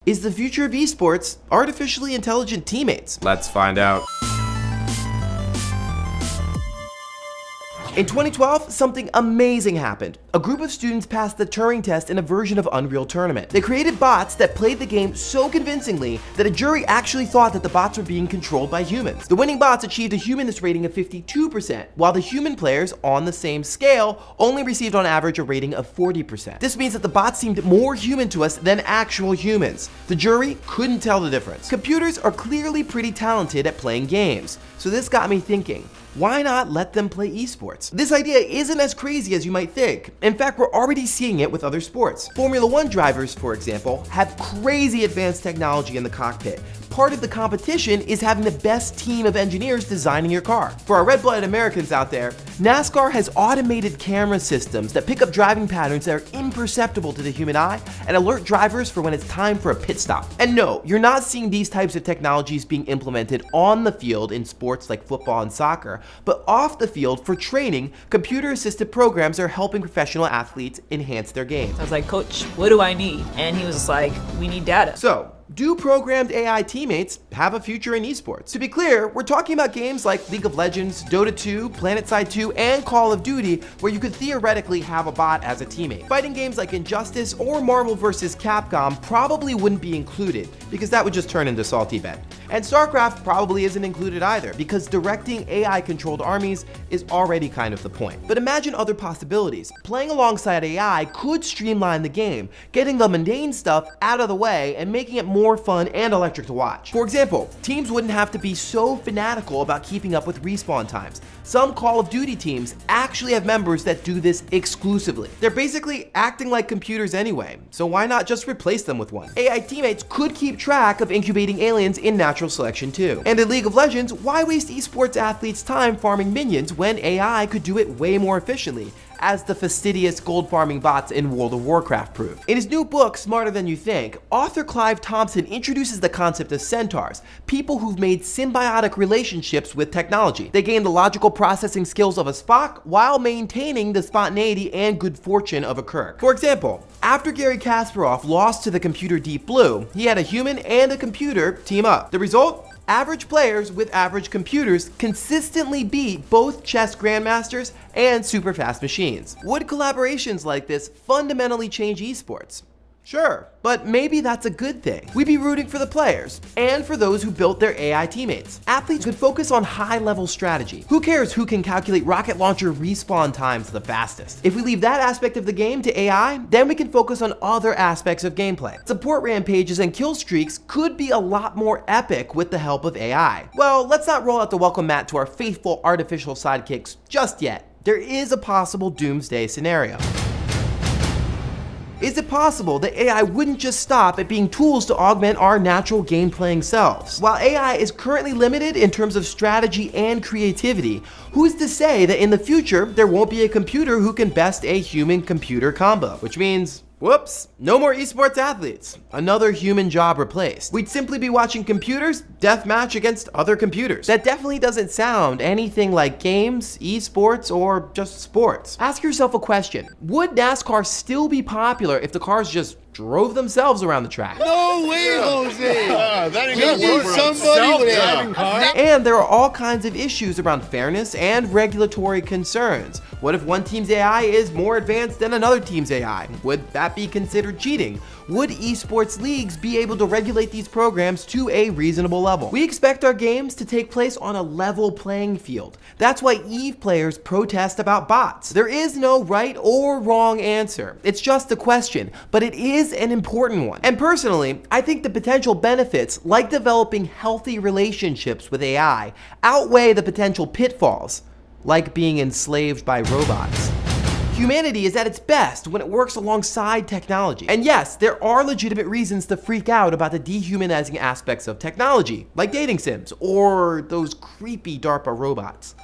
Is the future of esports artificially intelligent teammates? Let's find out. In 2012, something amazing happened. A group of students passed the Turing test in a version of Unreal Tournament. They created bots that played the game so convincingly that a jury actually thought that the bots were being controlled by humans. The winning bots achieved a humanness rating of 52%, while the human players on the same scale only received on average a rating of 40%. This means that the bots seemed more human to us than actual humans. The jury couldn't tell the difference. Computers are clearly pretty talented at playing games, so this got me thinking. Why not let them play esports? This idea isn't as crazy as you might think. In fact, we're already seeing it with other sports. Formula One drivers, for example, have crazy advanced technology in the cockpit. Part of the competition is having the best team of engineers designing your car. For our red-blooded Americans out there, NASCAR has automated camera systems that pick up driving patterns that are imperceptible to the human eye and alert drivers for when it's time for a pit stop. And no, you're not seeing these types of technologies being implemented on the field in sports like football and soccer, but off the field for training, computer-assisted programs are helping professional athletes enhance their game. I was like, Coach, what do I need? And he was like, we need data. So, do programmed AI teammates have a future in esports? To be clear, we're talking about games like League of Legends, Dota 2, PlanetSide 2, and Call of Duty, where you could theoretically have a bot as a teammate. Fighting games like Injustice or Marvel vs. Capcom probably wouldn't be included, because that would just turn into Salty Bet. And StarCraft probably isn't included either, because directing AI-controlled armies is already kind of the point. But imagine other possibilities. Playing alongside AI could streamline the game, getting the mundane stuff out of the way and making it more fun and electric to watch. For example, teams wouldn't have to be so fanatical about keeping up with respawn times. Some Call of Duty teams actually have members that do this exclusively. They're basically acting like computers anyway, so why not just replace them with one? AI teammates could keep track of incubating aliens in natural selection too. And in League of Legends, why waste esports athletes' time farming minions when AI could do it way more efficiently, as the fastidious gold farming bots in World of Warcraft prove. In his new book, Smarter Than You Think, author Clive Thompson introduces the concept of centaurs, people who've made symbiotic relationships with technology. They gain the logical processing skills of a Spock while maintaining the spontaneity and good fortune of a Kirk. For example, after Garry Kasparov lost to the computer Deep Blue, he had a human and a computer team up. The result? Average players with average computers consistently beat both chess grandmasters and super fast machines. Would collaborations like this fundamentally change esports? Sure, but maybe that's a good thing. We'd be rooting for the players and for those who built their AI teammates. Athletes could focus on high-level strategy. Who cares who can calculate rocket launcher respawn times the fastest? If we leave that aspect of the game to AI, then we can focus on other aspects of gameplay. Support rampages and kill streaks could be a lot more epic with the help of AI. Well, let's not roll out the welcome mat to our faithful artificial sidekicks just yet. There is a possible doomsday scenario. Is it possible that AI wouldn't just stop at being tools to augment our natural game-playing selves? While AI is currently limited in terms of strategy and creativity, who's to say that in the future there won't be a computer who can best a human-computer combo? Which means, whoops, no more esports athletes. Another human job replaced. We'd simply be watching computers deathmatch against other computers. That definitely doesn't sound anything like games, esports, or just sports. Ask yourself a question. Would NASCAR still be popular if the cars just drove themselves around the track? No way, Jose! That ain't gonna work for somebody with a driving car. And there are all kinds of issues around fairness and regulatory concerns. What if one team's AI is more advanced than another team's AI? Would that be considered cheating? Would esports leagues be able to regulate these programs to a reasonable level? We expect our games to take place on a level playing field. That's why EVE players protest about bots. There is no right or wrong answer. It's just a question, but it is an important one. And personally, I think the potential benefits, like developing healthy relationships with AI, outweigh the potential pitfalls, like being enslaved by robots. Humanity is at its best when it works alongside technology. And yes, there are legitimate reasons to freak out about the dehumanizing aspects of technology, like dating sims or those creepy DARPA robots.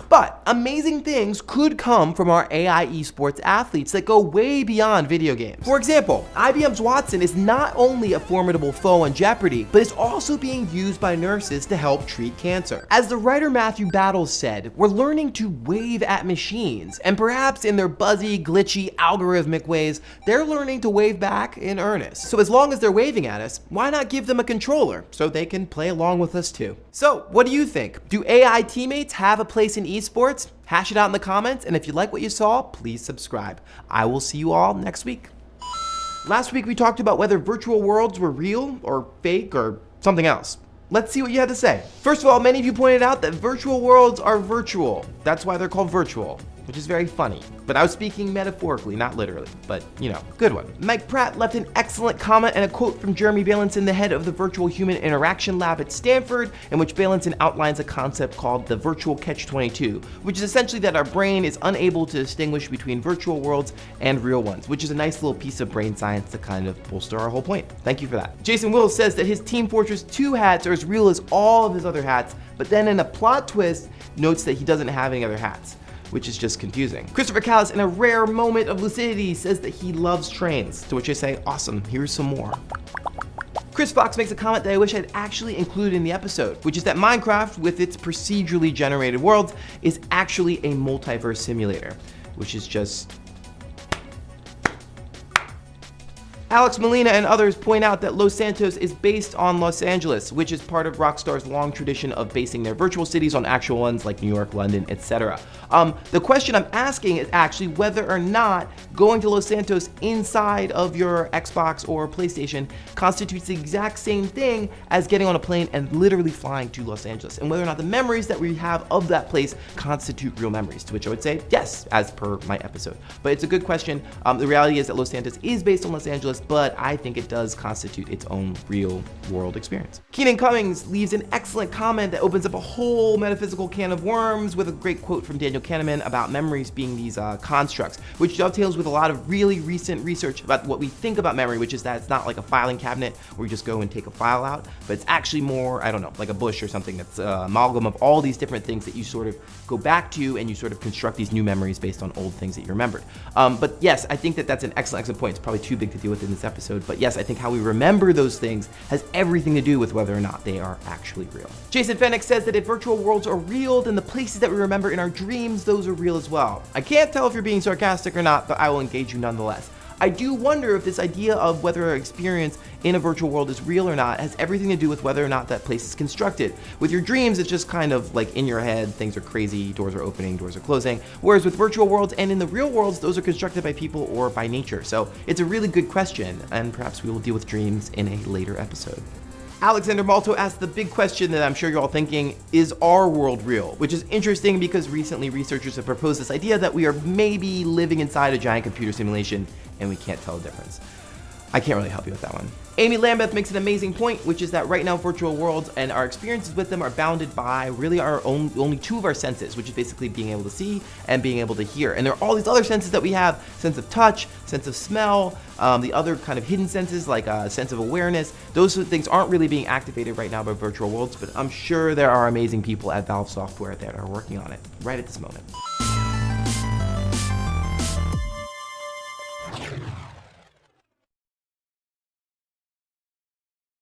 But amazing things could come from our AI esports athletes that go way beyond video games. For example, IBM's Watson is not only a formidable foe on Jeopardy, but is also being used by nurses to help treat cancer. As the writer Matthew Battles said, we're learning to wave at machines, and perhaps in their buzzy, glitchy, algorithmic ways, they're learning to wave back in earnest. So as long as they're waving at us, why not give them a controller so they can play along with us too? So what do you think? Do AI teammates have a place in esports? Hash it out in the comments, and if you like what you saw, please subscribe. I will see you all next week. Last week we talked about whether virtual worlds were real or fake or something else. Let's see what you had to say. First of all, many of you pointed out that virtual worlds are virtual. That's why they're called virtual, which is very funny. But I was speaking metaphorically, not literally, but you know, good one. Mike Pratt left an excellent comment and a quote from Jeremy Valentin, the head of the Virtual Human Interaction Lab at Stanford, in which Valentin outlines a concept called the virtual catch-22, which is essentially that our brain is unable to distinguish between virtual worlds and real ones, which is a nice little piece of brain science to kind of bolster our whole point. Thank you for that. Jason Wills says that his Team Fortress 2 hats are as real as all of his other hats, but then in a plot twist, notes that he doesn't have any other hats, which is just confusing. Christopher Callis, in a rare moment of lucidity, says that he loves trains, to which I say, awesome, here's some more. Chris Fox makes a comment that I wish I'd actually included in the episode, which is that Minecraft, with its procedurally generated worlds, is actually a multiverse simulator, which is just... Alex Molina and others point out that Los Santos is based on Los Angeles, which is part of Rockstar's long tradition of basing their virtual cities on actual ones like New York, London, etc. The question I'm asking is actually whether or not going to Los Santos inside of your Xbox or PlayStation constitutes the exact same thing as getting on a plane and literally flying to Los Angeles, and whether or not the memories that we have of that place constitute real memories, to which I would say yes, as per my episode. But it's a good question. The reality is that Los Santos is based on Los Angeles, but I think it does constitute its own real world experience. Keenan Cummings leaves an excellent comment that opens up a whole metaphysical can of worms with a great quote from Daniel Kahneman about memories being these constructs, which dovetails with a lot of really recent research about what we think about memory, which is that it's not like a filing cabinet where you just go and take a file out, but it's actually more, I don't know, like a bush or something that's an amalgam of all these different things that you sort of go back to, and you sort of construct these new memories based on old things that you remembered. But yes, I think that that's an excellent point. It's probably too big to deal with in this episode, but yes, I think how we remember those things has everything to do with whether or not they are actually real. Jason Fennick says that if virtual worlds are real, then the places that we remember in our dreams, those are real as well. I can't tell if you're being sarcastic or not, but I will engage you nonetheless. I do wonder if this idea of whether our experience in a virtual world is real or not has everything to do with whether or not that place is constructed. With your dreams, it's just kind of like in your head, things are crazy, doors are opening, doors are closing. Whereas with virtual worlds and in the real worlds, those are constructed by people or by nature. So it's a really good question, and perhaps we will deal with dreams in a later episode. Alexander Malto asked the big question that I'm sure you're all thinking, is our world real? Which is interesting because recently researchers have proposed this idea that we are maybe living inside a giant computer simulation and we can't tell the difference. I can't really help you with that one. Amy Lambeth makes an amazing point, which is that right now virtual worlds and our experiences with them are bounded by really our only two of our senses, which is basically being able to see and being able to hear. And there are all these other senses that we have, sense of touch, sense of smell, the other kind of hidden senses like sense of awareness. Those things aren't really being activated right now by virtual worlds, but I'm sure there are amazing people at Valve Software that are working on it right at this moment.